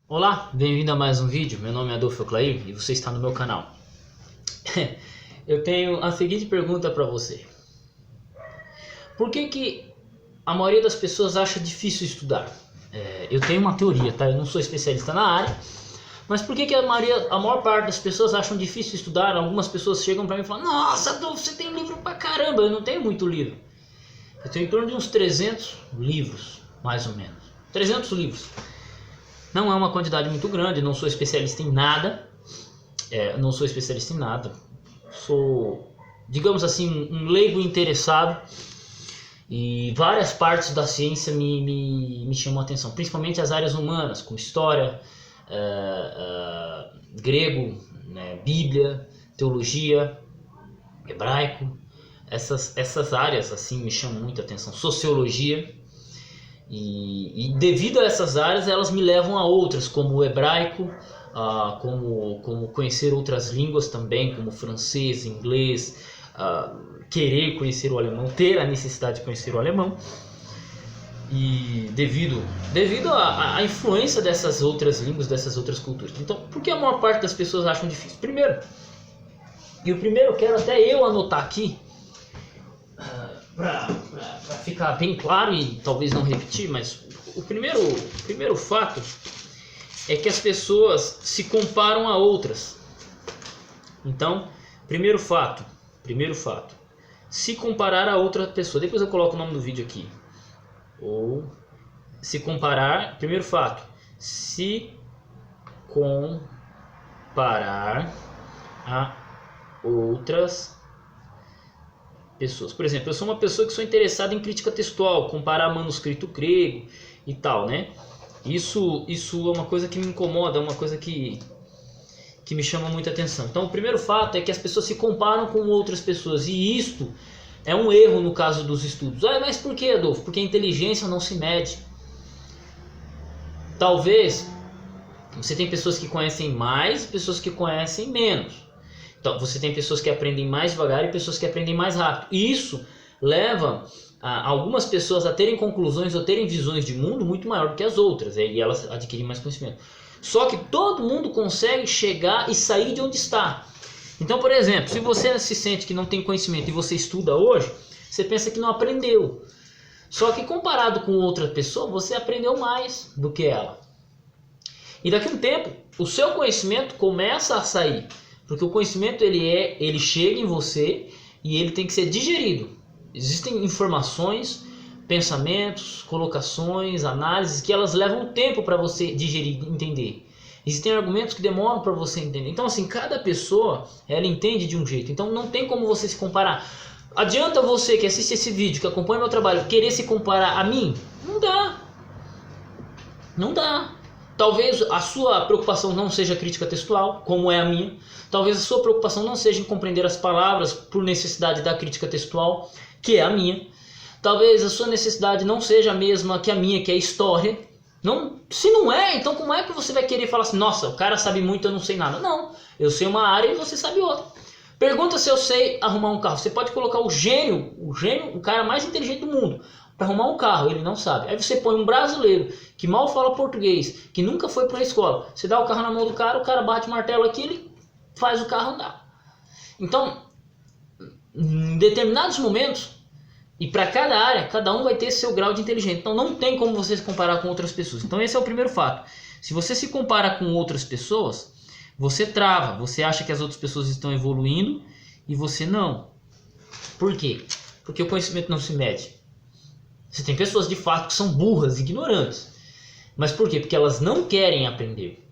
Olá, bem-vindo a mais um vídeo. Meu nome é Adolfo Clair e você está no meu canal. Eu tenho a seguinte pergunta para você. Por que a maioria das pessoas acha difícil estudar? Eu tenho uma teoria, tá? Eu não sou especialista na área, mas por que a maior parte das pessoas acham difícil estudar? Algumas pessoas chegam para mim e falam: Nossa, Adolfo, você tem livro pra caramba. Eu não tenho muito livro. Eu tenho em torno de uns 300 livros, mais ou menos. 300 livros. Não é uma quantidade muito grande, não sou especialista em nada. Sou, digamos assim, um leigo interessado. E várias partes da ciência me chamam a atenção, principalmente as áreas humanas, como história, grego, né, Bíblia, teologia, hebraico. Essas áreas assim me chamam muita atenção, sociologia. E devido a essas áreas, elas me levam a outras, como o hebraico, como conhecer outras línguas também, como francês, inglês, querer conhecer o alemão, ter a necessidade de conhecer o alemão. E devido à influência dessas outras línguas, dessas outras culturas. Então, por que a maior parte das pessoas acham difícil? Primeiro, eu quero até eu anotar aqui, para ficar bem claro e talvez não repetir, mas o primeiro fato é que as pessoas se comparam a outras. Então, primeiro fato, se comparar a outra pessoa. Depois eu coloco o nome do vídeo aqui. Ou se comparar, primeiro fato, se comparar a outras pessoas. Por exemplo, eu sou uma pessoa que sou interessada em crítica textual, comparar manuscrito grego e tal, né? Isso é uma coisa que me incomoda, é uma coisa que me chama muita atenção. Então, o primeiro fato é que as pessoas se comparam com outras pessoas, e isto é um erro no caso dos estudos. Mas por que, Adolfo? Porque a inteligência não se mede. Talvez você tem pessoas que conhecem mais e pessoas que conhecem menos. Então, você tem pessoas que aprendem mais devagar e pessoas que aprendem mais rápido. E isso leva algumas pessoas a terem conclusões ou terem visões de mundo muito maior do que as outras, e elas adquirem mais conhecimento. Só que todo mundo consegue chegar e sair de onde está. Então, por exemplo, se você se sente que não tem conhecimento e você estuda hoje, você pensa que não aprendeu. Só que comparado com outra pessoa, você aprendeu mais do que ela. E daqui a um tempo, o seu conhecimento começa a sair. Porque o conhecimento ele chega em você e ele tem que ser digerido. Existem informações, pensamentos, colocações, análises que elas levam tempo para você digerir e entender. Existem argumentos que demoram para você entender. Então, assim, cada pessoa ela entende de um jeito. Então, não tem como você se comparar. Adianta você que assiste esse vídeo, que acompanha meu trabalho, querer se comparar a mim? Não dá. Não dá. Talvez a sua preocupação não seja crítica textual, como é a minha. Talvez a sua preocupação não seja em compreender as palavras por necessidade da crítica textual, que é a minha. Talvez a sua necessidade não seja a mesma que a minha, que é a história. Não, se não é, então como é que você vai querer falar assim, nossa, o cara sabe muito, eu não sei nada? Não, eu sei uma área e você sabe outra. Pergunta se eu sei arrumar um carro. Você pode colocar o gênio, o cara mais inteligente do mundo, para arrumar um carro, ele não sabe. Aí você põe um brasileiro que mal fala português, que nunca foi para a escola. Você dá o carro na mão do cara, o cara bate o martelo aqui, ele faz o carro andar. Então, em determinados momentos, e para cada área, cada um vai ter seu grau de inteligência. Então não tem como você se comparar com outras pessoas. Então esse é o primeiro fato. Se você se compara com outras pessoas, você trava, você acha que as outras pessoas estão evoluindo e você não. Por quê? Porque o conhecimento não se mede. Você tem pessoas de fato que são burras, ignorantes. Mas por quê? Porque elas não querem aprender.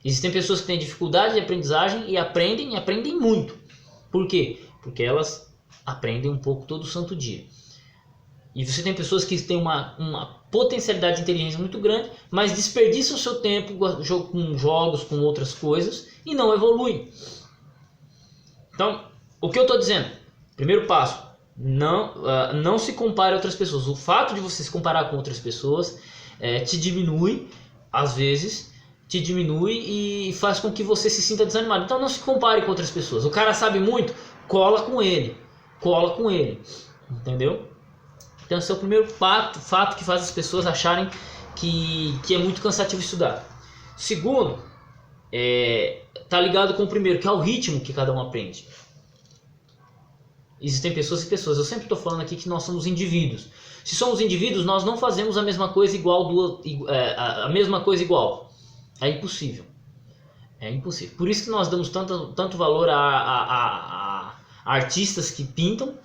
Existem pessoas que têm dificuldade de aprendizagem e aprendem muito. Por quê? Porque elas aprendem um pouco todo santo dia. E você tem pessoas que têm uma potencialidade de inteligência muito grande, mas desperdiçam o seu tempo com jogos, com outras coisas e não evoluem. Então, o que eu estou dizendo? Primeiro passo, não se compare a outras pessoas. O fato de você se comparar com outras pessoas te diminui, às vezes, e faz com que você se sinta desanimado. Então não se compare com outras pessoas. O cara sabe muito, cola com ele, entendeu? Então esse é o primeiro fato que faz as pessoas acharem que é muito cansativo estudar. Segundo, tá ligado com o primeiro, que é o ritmo que cada um aprende. Existem pessoas e pessoas. Eu sempre estou falando aqui que nós somos indivíduos. Se somos indivíduos, nós não fazemos a mesma coisa igual. A mesma coisa igual. É impossível. É impossível. Por isso que nós damos tanto valor a artistas que pintam,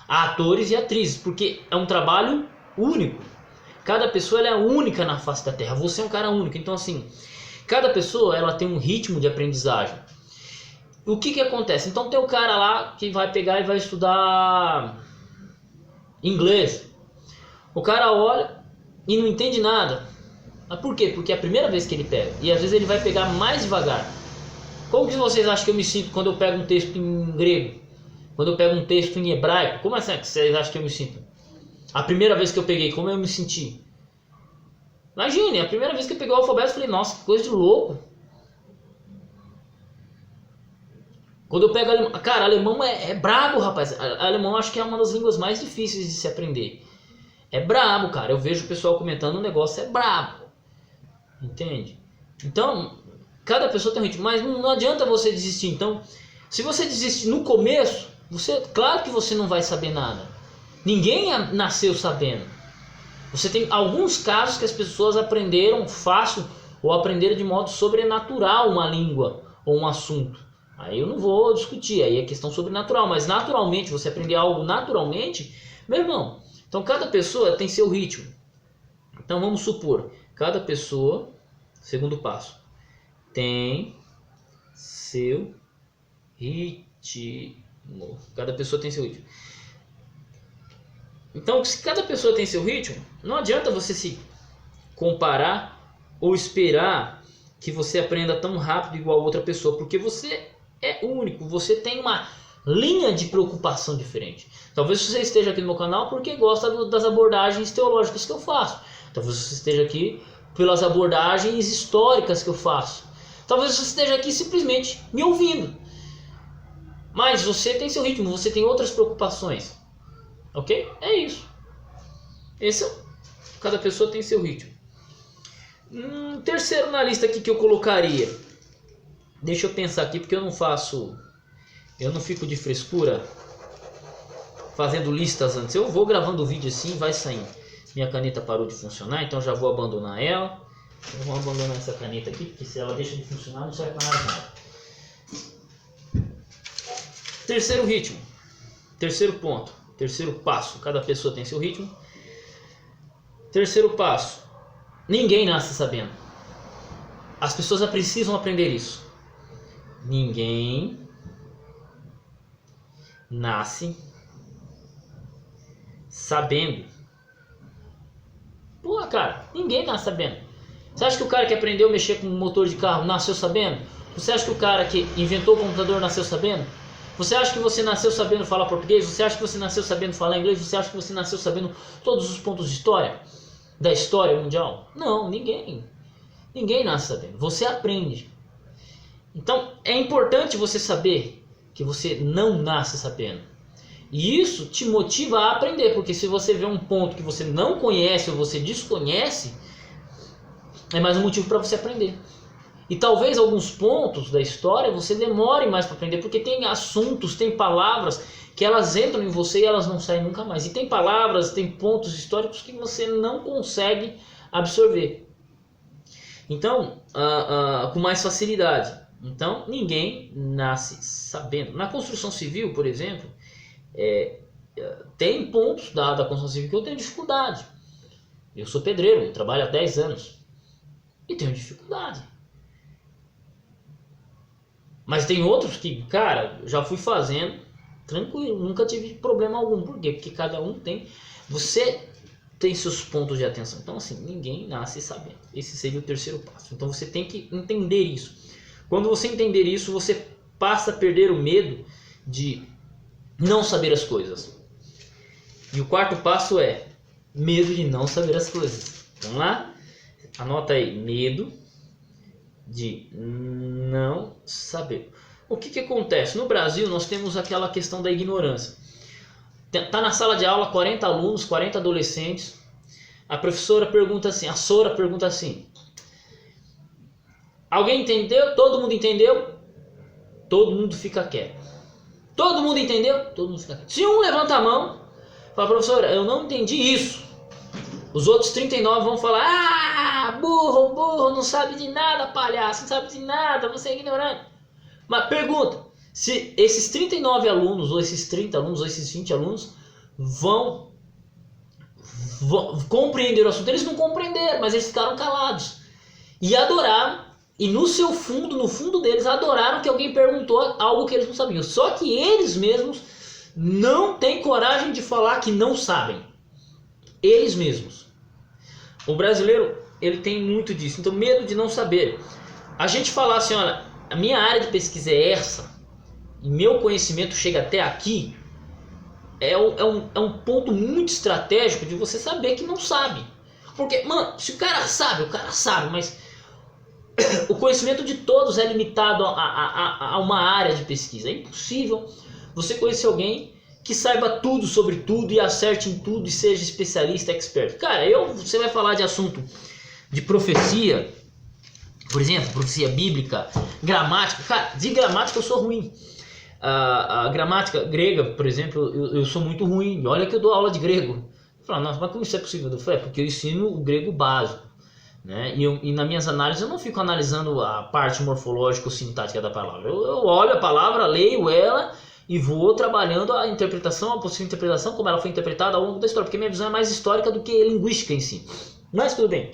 a atores e atrizes, porque é um trabalho único. Cada pessoa ela é única na face da Terra. Você é um cara único. Então, assim, cada pessoa ela tem um ritmo de aprendizagem. O que acontece? Então tem o cara lá que vai pegar e vai estudar inglês. O cara olha e não entende nada. Mas por quê? Porque é a primeira vez que ele pega. E às vezes ele vai pegar mais devagar. Como que vocês acham que eu me sinto quando eu pego um texto em grego? Quando eu pego um texto em hebraico? Como assim que vocês acham que eu me sinto? A primeira vez que eu peguei, como eu me senti? Imagine, a primeira vez que eu peguei o alfabeto, eu falei, nossa, que coisa de louco. Quando eu pego alemão, cara, alemão é brabo, rapaz. Alemão acho que é uma das línguas mais difíceis de se aprender. É brabo, cara. Eu vejo o pessoal comentando o negócio, é brabo. Entende? Então, cada pessoa tem um ritmo, mas não adianta você desistir. Então, se você desistir no começo, claro que você não vai saber nada. Ninguém nasceu sabendo. Você tem alguns casos que as pessoas aprenderam fácil ou aprenderam de modo sobrenatural uma língua ou um assunto. Aí eu não vou discutir, aí é questão sobrenatural, mas naturalmente, você aprender algo naturalmente, meu irmão, então cada pessoa tem seu ritmo. Então vamos supor, cada pessoa, segundo passo, tem seu ritmo. Cada pessoa tem seu ritmo. Então, se cada pessoa tem seu ritmo, não adianta você se comparar ou esperar que você aprenda tão rápido igual a outra pessoa, porque você é único, você tem uma linha de preocupação diferente. Talvez você esteja aqui no meu canal porque gosta das abordagens teológicas que eu faço. Talvez você esteja aqui pelas abordagens históricas que eu faço. Talvez você esteja aqui simplesmente me ouvindo. Mas você tem seu ritmo, você tem outras preocupações. Ok? É isso. Cada pessoa tem seu ritmo. Terceiro na lista aqui que eu colocaria. Deixa eu pensar aqui porque eu não fico de frescura fazendo listas antes. Eu vou gravando o vídeo assim, vai saindo. Minha caneta parou de funcionar, então já vou abandonar ela. Eu vou abandonar essa caneta aqui, porque se ela deixa de funcionar não serve para nada. Terceiro ritmo. Terceiro ponto. Terceiro passo. Cada pessoa tem seu ritmo. Terceiro passo. Ninguém nasce sabendo. As pessoas precisam aprender isso. Ninguém nasce sabendo. Pô, cara, ninguém nasce sabendo. Você acha que o cara que aprendeu a mexer com motor de carro nasceu sabendo? Você acha que o cara que inventou o computador nasceu sabendo? Você acha que você nasceu sabendo falar português? Você acha que você nasceu sabendo falar inglês? Você acha que você nasceu sabendo todos os pontos de história? Da história mundial? Não, ninguém. Ninguém nasce sabendo. Você aprende. Então, é importante você saber que você não nasce sabendo. E isso te motiva a aprender, porque se você vê um ponto que você não conhece ou você desconhece, é mais um motivo para você aprender. E talvez alguns pontos da história você demore mais para aprender, porque tem assuntos, tem palavras que elas entram em você e elas não saem nunca mais. E tem palavras, tem pontos históricos que você não consegue absorver. Então, com mais facilidade. Então, ninguém nasce sabendo. Na construção civil, por exemplo, tem pontos da construção civil que eu tenho dificuldade. Eu sou pedreiro, eu trabalho há 10 anos e tenho dificuldade. Mas tem outros que, cara, já fui fazendo tranquilo, nunca tive problema algum. Por quê? Porque cada um tem... Você tem seus pontos de atenção. Então, assim, ninguém nasce sabendo. Esse seria o terceiro passo. Então, você tem que entender isso. Quando você entender isso, você passa a perder o medo de não saber as coisas. E o quarto passo é medo de não saber as coisas. Vamos lá? Anota aí, medo de não saber. O que acontece? No Brasil, nós temos aquela questão da ignorância. Tá na sala de aula 40 alunos, 40 adolescentes. a professora pergunta assim, a Sora pergunta assim: alguém entendeu? Todo mundo entendeu? Todo mundo fica quieto. Todo mundo entendeu? Todo mundo fica quieto. Se um levanta a mão, fala: professora, eu não entendi isso. Os outros 39 vão falar: ah, burro, burro, não sabe de nada, palhaço, não sabe de nada, você é ignorante. Mas pergunta, se esses 39 alunos, ou esses 30 alunos, ou esses 20 alunos vão compreender o assunto. Eles não compreenderam, mas eles ficaram calados. E adoraram, e no seu fundo, no fundo deles, adoraram que alguém perguntou algo que eles não sabiam. Só que eles mesmos não têm coragem de falar que não sabem. Eles mesmos. O brasileiro, ele tem muito disso. Então, medo de não saber. A gente falar assim, olha, a minha área de pesquisa é essa, e meu conhecimento chega até aqui, é um ponto muito estratégico de você saber que não sabe. Porque, mano, se o cara sabe, mas o conhecimento de todos é limitado a uma área de pesquisa. É impossível você conhecer alguém que saiba tudo sobre tudo e acerte em tudo e seja especialista, expert. Cara, você vai falar de assunto de profecia, por exemplo, profecia bíblica, gramática. Cara, de gramática eu sou ruim. A gramática grega, por exemplo, eu sou muito ruim. Olha que eu dou aula de grego. Fala, nossa, mas como isso é possível? Eu falei, porque eu ensino o grego básico, né? E nas minhas análises eu não fico analisando a parte morfológica ou sintática da palavra. Eu olho a palavra, leio ela e vou trabalhando a interpretação, a possível interpretação, como ela foi interpretada ao longo da história, porque minha visão é mais histórica do que linguística em si. Mas tudo bem.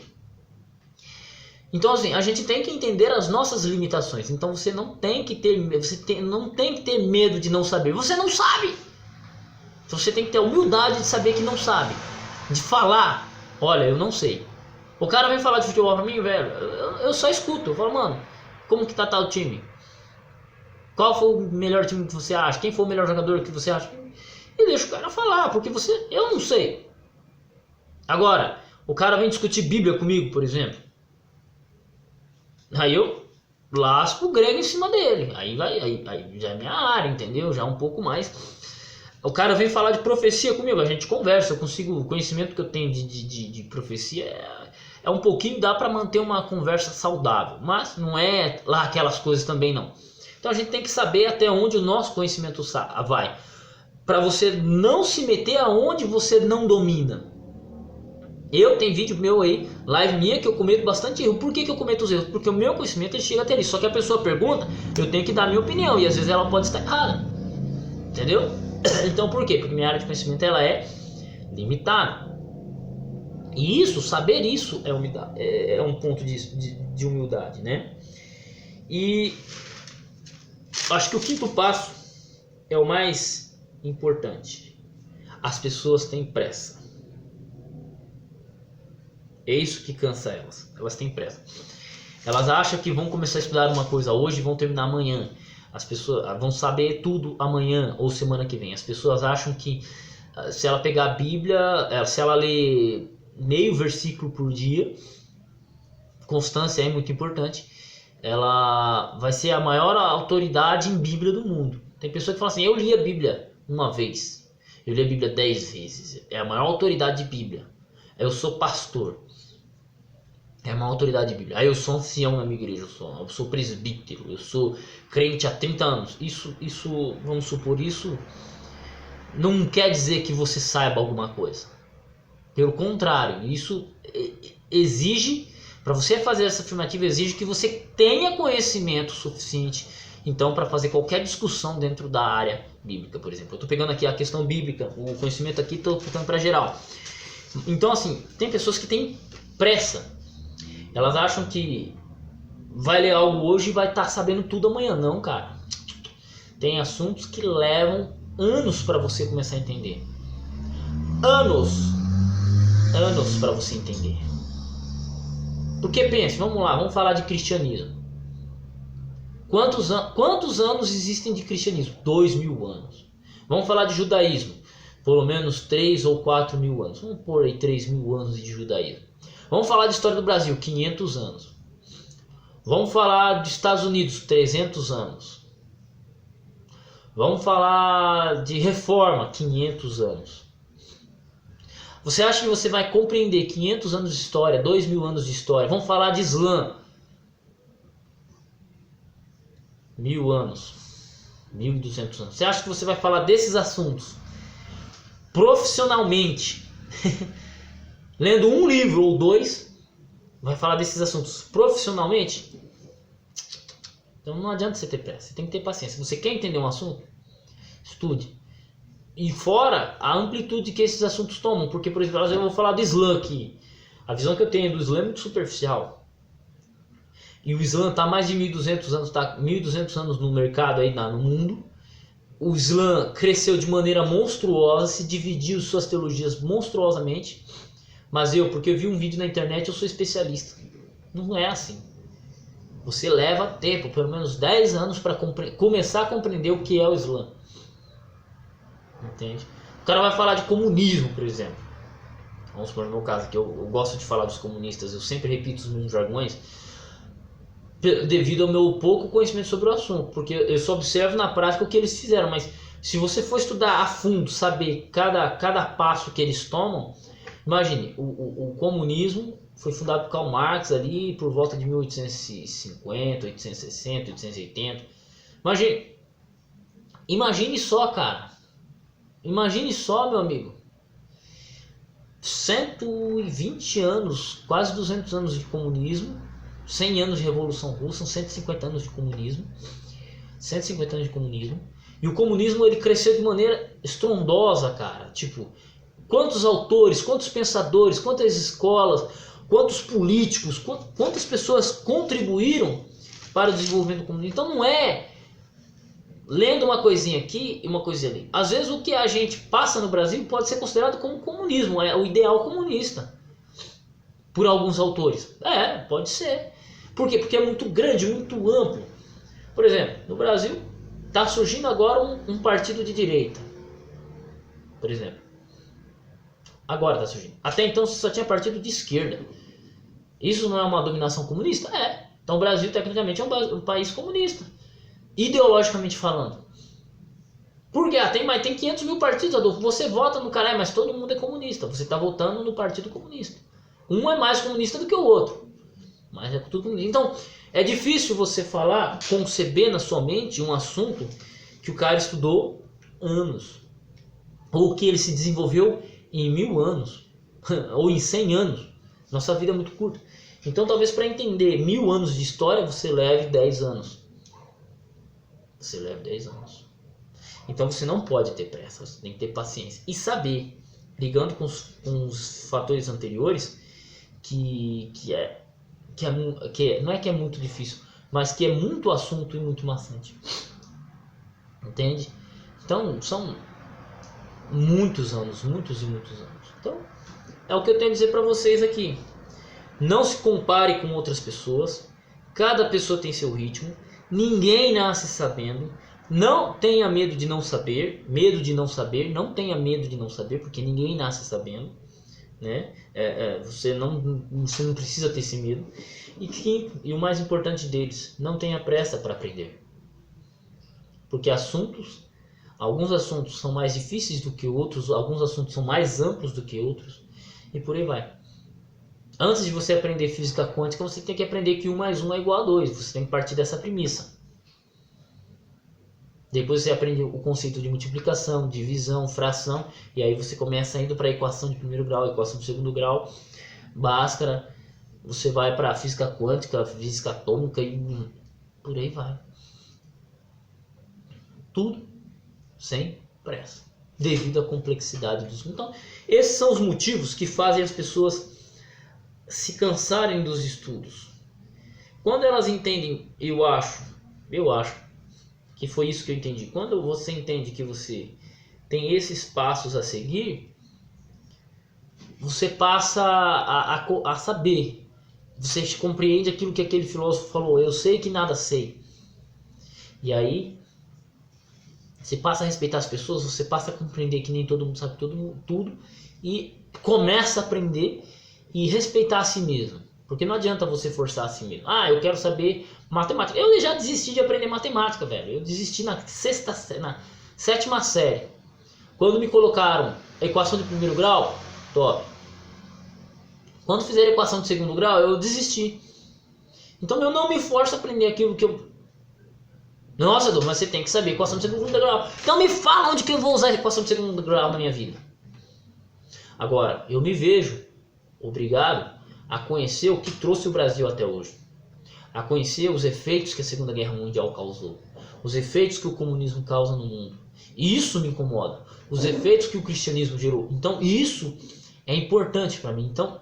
Então, assim, a gente tem que entender as nossas limitações. Então você não tem que ter, não tem que ter medo de não saber. Você não sabe. Então, você tem que ter a humildade de saber que não sabe. De falar, olha, eu não sei. O cara vem falar de futebol pra mim, velho, eu só escuto. Eu falo, mano, como que tá tal time? Qual foi o melhor time que você acha? Quem foi o melhor jogador que você acha? E deixa o cara falar, porque eu não sei. Agora, o cara vem discutir Bíblia comigo, por exemplo. Aí eu lasco o grego em cima dele. Aí já é minha área, entendeu? Já é um pouco mais. O cara vem falar de profecia comigo, a gente conversa, eu consigo, o conhecimento que eu tenho de profecia é um pouquinho, dá para manter uma conversa saudável, mas não é lá aquelas coisas também não. Então a gente tem que saber até onde o nosso conhecimento vai, para você não se meter aonde você não domina. Eu tenho vídeo meu aí, live minha, que eu cometo bastante erro. Por que eu cometo os erros? Porque o meu conhecimento ele chega até ali. Só que a pessoa pergunta, eu tenho que dar a minha opinião. E às vezes ela pode estar errada. Entendeu? Então por quê? Porque minha área de conhecimento ela é limitada. E isso, saber isso é um ponto de humildade, né? E acho que o quinto passo é o mais importante. As pessoas têm pressa. É isso que cansa elas. Elas têm pressa. Elas acham que vão começar a estudar uma coisa hoje e vão terminar amanhã. As pessoas vão saber tudo amanhã ou semana que vem. As pessoas acham que se ela pegar a Bíblia, se ela ler meio versículo por dia, constância é muito importante, ela vai ser a maior autoridade em Bíblia do mundo. Tem pessoa que fala assim, eu li a Bíblia uma vez, eu li a Bíblia 10 vezes, é a maior autoridade de Bíblia. Eu sou pastor, é uma autoridade de Bíblia. Aí eu sou ancião na minha igreja, eu sou presbítero, eu sou crente há 30 anos. Isso, vamos supor, isso não quer dizer que você saiba alguma coisa. Pelo contrário, isso exige, para você fazer essa afirmativa, exige que você tenha conhecimento suficiente, então, para fazer qualquer discussão dentro da área bíblica, por exemplo. Eu estou pegando aqui a questão bíblica, o conhecimento aqui, estou ficando para geral. Então, assim, tem pessoas que têm pressa. Elas acham que vai ler algo hoje e vai estar sabendo tudo amanhã. Não, cara. Tem assuntos que levam anos para você começar a entender. Anos para você entender. Porque pense, vamos lá, vamos falar de cristianismo. Quantos anos existem de cristianismo? 2000 anos. Vamos falar de judaísmo. Pelo menos 3 ou 4 mil anos. Vamos pôr aí 3.000 anos de judaísmo. Vamos falar de história do Brasil, 500 anos. Vamos falar dos Estados Unidos, 300 anos. Vamos falar de reforma, 500 anos. Você acha que você vai compreender 500 anos de história, 2000 anos de história? Vamos falar de Islã. 1000 anos, 1200 anos. Você acha que você vai falar desses assuntos profissionalmente, lendo um livro ou dois, vai falar desses assuntos profissionalmente? Então não adianta você ter pressa, você tem que ter paciência. Se você quer entender um assunto, estude. E fora a amplitude que esses assuntos tomam, porque, por exemplo, eu vou falar do Islã aqui. A visão que eu tenho do Islã é muito superficial. E o Islã está mais de 1200 anos, está 1200 anos no mercado aí no mundo. O Islã cresceu de maneira monstruosa, se dividiu suas teologias monstruosamente. Mas porque eu vi um vídeo na internet, eu sou especialista. Não é assim. Você leva tempo, pelo menos 10 anos, para começar a compreender o que é o Islã. Entende? O cara vai falar de comunismo, por exemplo. Vamos supor no meu caso, que eu gosto de falar dos comunistas, eu sempre repito os mesmos jargões, devido ao meu pouco conhecimento sobre o assunto, porque eu só observo na prática o que eles fizeram, mas se você for estudar a fundo, saber cada passo que eles tomam, imagine, o comunismo foi fundado por Karl Marx ali por volta de 1850, 1860, 1880. Imagine só, cara. Imagine só, meu amigo. 120 anos, quase 200 anos de comunismo, 100 anos de Revolução Russa, 150 anos de comunismo. 150 anos de comunismo. E o comunismo ele cresceu de maneira estrondosa, cara. Tipo, quantos autores, quantos pensadores, quantas escolas, quantos políticos, quantas pessoas contribuíram para o desenvolvimento do comunismo. Então não é lendo uma coisinha aqui e uma coisinha ali. Às vezes o que a gente passa no Brasil pode ser considerado como comunismo, é o ideal comunista. Por alguns autores. Pode ser. Por quê? Porque é muito grande, muito amplo. Por exemplo, no Brasil está surgindo agora um partido de direita. Por exemplo. Agora está surgindo. Até então só tinha partido de esquerda. Isso não é uma dominação comunista? Então o Brasil tecnicamente é um país comunista. Ideologicamente falando. Por quê? Tem 500 mil partidos, Adolfo. Você vota no cara, mas todo mundo é comunista. Você está votando no partido comunista. Um é mais comunista do que o outro. Mas é tudo comunista. Então, é difícil você falar, conceber na sua mente um assunto que o cara estudou anos. Ou que ele se desenvolveu em 1000 anos. Ou em 100 anos. Nossa vida é muito curta. Então, talvez para entender 1000 anos de história, você leve 10 anos. Você leva 10 anos. Então você não pode ter pressa, você tem que ter paciência. E saber, ligando com os fatores anteriores, que não é que é muito difícil, mas que é muito assunto e muito maçante. Entende? Então são muitos anos, muitos e muitos anos. Então é o que eu tenho a dizer para vocês aqui. Não se compare com outras pessoas. Cada pessoa tem seu ritmo. Ninguém nasce sabendo. Não tenha medo de não saber. Medo de não saber. Não tenha medo de não saber, porque ninguém nasce sabendo, né? Você não precisa ter esse medo. E quinto, e o mais importante deles, não tenha pressa para aprender. Porque alguns assuntos são mais difíceis do que outros, alguns assuntos são mais amplos do que outros, e por aí vai. Antes de você aprender física quântica, você tem que aprender que 1 mais 1 é igual a 2. Você tem que partir dessa premissa. Depois você aprende o conceito de multiplicação, divisão, fração. E aí você começa indo para a equação de primeiro grau, equação de segundo grau, Bhaskara. Você vai para a física quântica, física atômica e por aí vai. Tudo sem pressa, devido à complexidade dos... Então, esses são os motivos que fazem as pessoas se cansarem dos estudos. Quando elas entendem, eu acho que foi isso que eu entendi. Quando você entende que você tem esses passos a seguir, você passa a saber. Você compreende aquilo que aquele filósofo falou. Eu sei que nada sei. E aí, você passa a respeitar as pessoas, você passa a compreender que nem todo mundo sabe tudo e começa a aprender e respeitar a si mesmo. Porque não adianta você forçar a si mesmo. Eu quero saber matemática. Eu já desisti de aprender matemática, velho. Eu desisti na 7ª série. Quando me colocaram a equação de primeiro grau, Top. Quando fizer equação de segundo grau, eu desisti. Então eu não me forço a aprender aquilo que eu... Nossa, Edu, mas você tem que saber equação de segundo grau. Então me fala onde que eu vou usar a equação de segundo grau na minha vida. Agora, eu me vejo obrigado a conhecer o que trouxe o Brasil até hoje. A conhecer os efeitos que a Segunda Guerra Mundial causou. Os efeitos que o comunismo causa no mundo. E isso me incomoda. Os efeitos que o cristianismo gerou. Então isso é importante para mim. Então,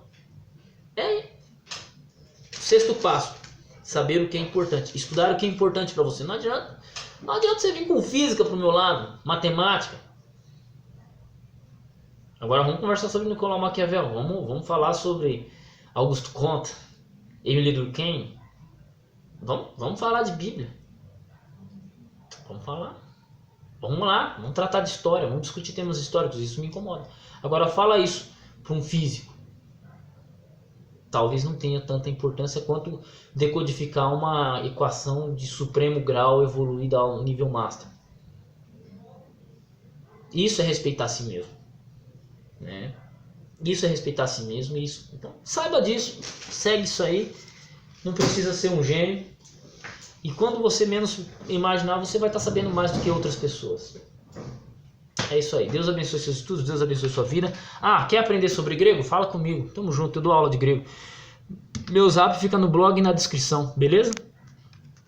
sexto passo. Saber o que é importante. Estudar o que é importante para você. Não adianta você vir com física pro meu lado. Matemática. Agora vamos conversar sobre Nicolau Maquiavel. Vamos falar sobre Augusto Comte, Emile Durkheim. Vamos falar de Bíblia. Vamos falar. Vamos lá, vamos tratar de história, vamos discutir temas históricos, isso me incomoda. Agora fala isso para um físico. Talvez não tenha tanta importância quanto decodificar uma equação de supremo grau evoluída ao nível master. Isso é respeitar a si mesmo. Né? Isso é respeitar a si mesmo. Isso. Então, saiba disso, segue isso aí. Não precisa ser um gênio. E quando você menos imaginar, você vai estar sabendo mais do que outras pessoas. É isso aí. Deus abençoe seus estudos, Deus abençoe sua vida. Ah, quer aprender sobre grego? Fala comigo. Tamo junto, eu dou aula de grego. Meu zap fica no blog e na descrição, beleza?